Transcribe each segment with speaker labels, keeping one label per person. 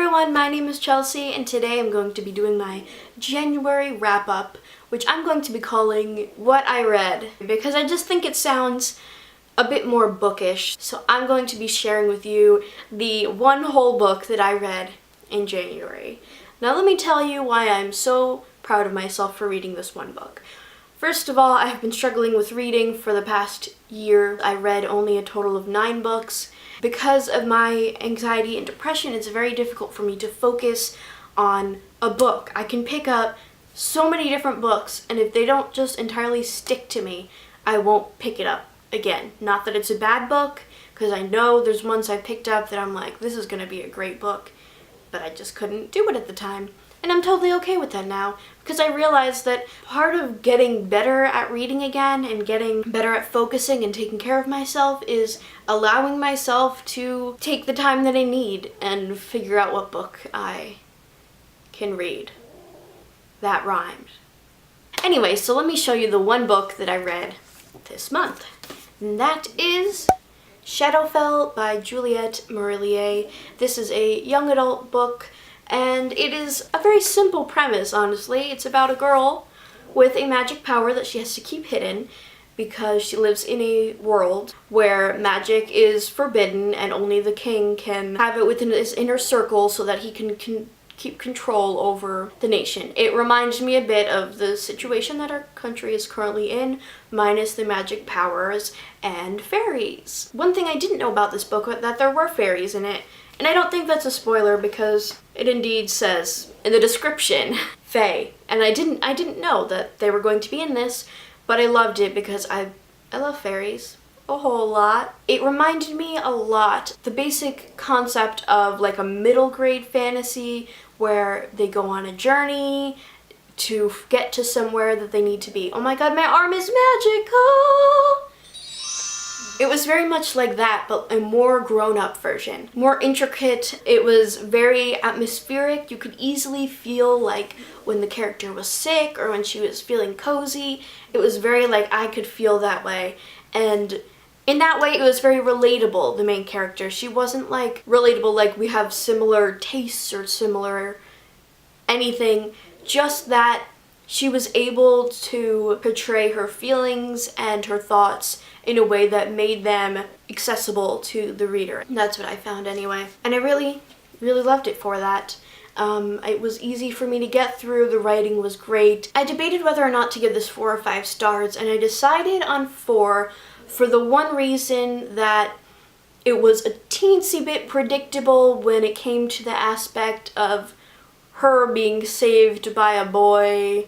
Speaker 1: everyone, my name is Chelsea and today I'm going to be doing my January wrap-up, which I'm going to be calling What I Read, because I just think it sounds a bit more bookish. So I'm going to be sharing with you the one whole book that I read in January. Now let me tell you why I'm so proud of myself for reading this one book. First of all, I have been struggling with reading for the past year. I read only a total of 9 books. Because of my anxiety and depression, it's very difficult for me to focus on a book. I can pick up so many different books, and if they don't just entirely stick to me, I won't pick it up again. Not that it's a bad book, because I know there's ones I picked up that I'm like, this is going to be a great book, but I just couldn't do it at the time. And I'm totally okay with that now, because I realized that part of getting better at reading again and getting better at focusing and taking care of myself is allowing myself to take the time that I need and figure out what book I can read. That rhymed. Anyway, so let me show you the one book that I read this month. And that is Shadowfell by Juliette Marillier. This is a young adult book. And it is a very simple premise, honestly. It's about a girl with a magic power that she has to keep hidden because she lives in a world where magic is forbidden and only the king can have it within his inner circle so that he can keep control over the nation. It reminds me a bit of the situation that our country is currently in, minus the magic powers and fairies. One thing I didn't know about this book was that there were fairies in it. And I don't think that's a spoiler because it indeed says in the description, Fae. And I didn't know that they were going to be in this, but I loved it because I love fairies a whole lot. It reminded me a lot the basic concept of like a middle grade fantasy where they go on a journey to get to somewhere that they need to be. Oh my god, my arm is magical! It was very much like that, but a more grown-up version. More intricate. It was very atmospheric. You could easily feel like when the character was sick or when she was feeling cozy. It was very like I could feel that way. And in that way, it was very relatable, the main character. She wasn't like relatable like we have similar tastes or similar anything. Just that she was able to portray her feelings and her thoughts in a way that made them accessible to the reader. That's what I found anyway. And I really, really loved it for that. It was easy for me to get through, the writing was great. I debated whether or not to give this 4 or 5 stars, and I decided on 4 for the one reason that it was a teensy bit predictable when it came to the aspect of her being saved by a boy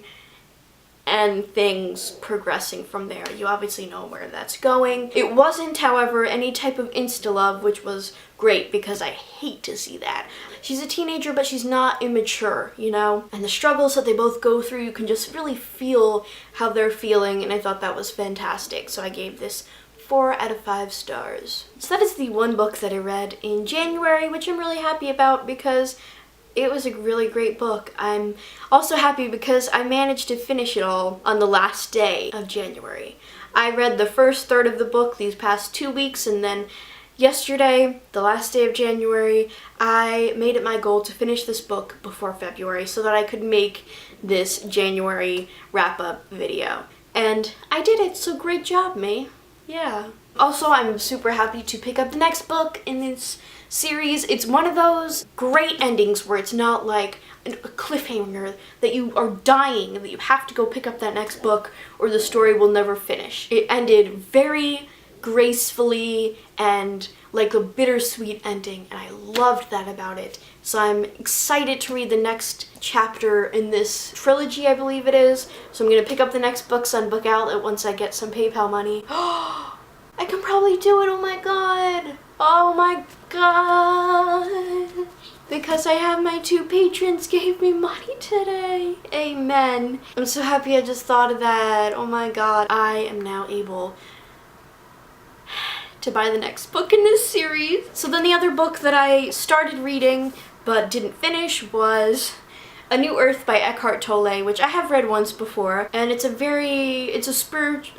Speaker 1: and things progressing from there. You obviously know where that's going. It wasn't, however, any type of insta-love, which was great because I hate to see that. She's a teenager, but she's not immature, you know? And the struggles that they both go through, you can just really feel how they're feeling, and I thought that was fantastic. So I gave this 4 out of 5 stars. So that is the one book that I read in January, which I'm really happy about because it was a really great book. I'm also happy because I managed to finish it all on the last day of January. I read the first third of the book these past 2 weeks, and then yesterday, the last day of January, I made it my goal to finish this book before February so that I could make this January wrap-up video. And I did it, so great job, me. Yeah. Also, I'm super happy to pick up the next book in this series. It's one of those great endings where it's not like a cliffhanger that you are dying, that you have to go pick up that next book or the story will never finish. It ended very gracefully and like a bittersweet ending, and I loved that about it. So I'm excited to read the next chapter in this trilogy, I believe it is. So I'm gonna pick up the next books on Book Outlet once I get some PayPal money. I can probably do it, oh my god! Oh my god! Because I have my 2 patrons gave me money today. Amen. I'm so happy I just thought of that. Oh my god. I am now able to buy the next book in this series. So then the other book that I started reading but didn't finish was A New Earth by Eckhart Tolle, which I have read once before, and it's a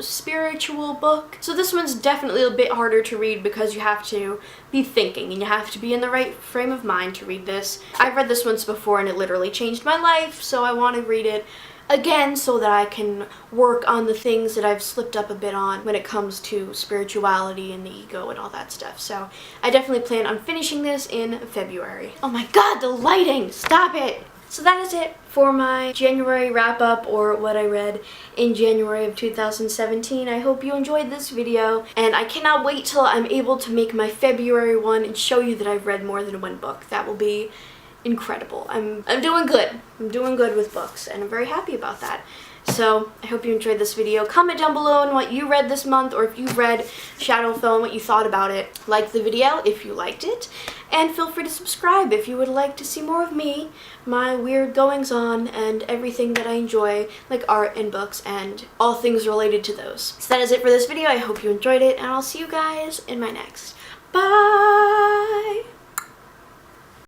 Speaker 1: spiritual book. So this one's definitely a bit harder to read because you have to be thinking and you have to be in the right frame of mind to read this. I've read this once before and it literally changed my life, so I want to read it again so that I can work on the things that I've slipped up a bit on when it comes to spirituality and the ego and all that stuff. So I definitely plan on finishing this in February. Oh my god, the lighting! Stop it! So that is it for my January wrap-up, or what I read in January of 2017. I hope you enjoyed this video, and I cannot wait till I'm able to make my February one and show you that I've read more than one book. That will be incredible. I'm doing good. I'm doing good with books, and I'm very happy about that. So I hope you enjoyed this video. Comment down below on what you read this month, or if you read Shadowfell and what you thought about it. Like the video if you liked it, and feel free to subscribe if you would like to see more of me, my weird goings on, and everything that I enjoy, like art and books and all things related to those. So that is it for this video. I hope you enjoyed it, and I'll see you guys in my next. Bye!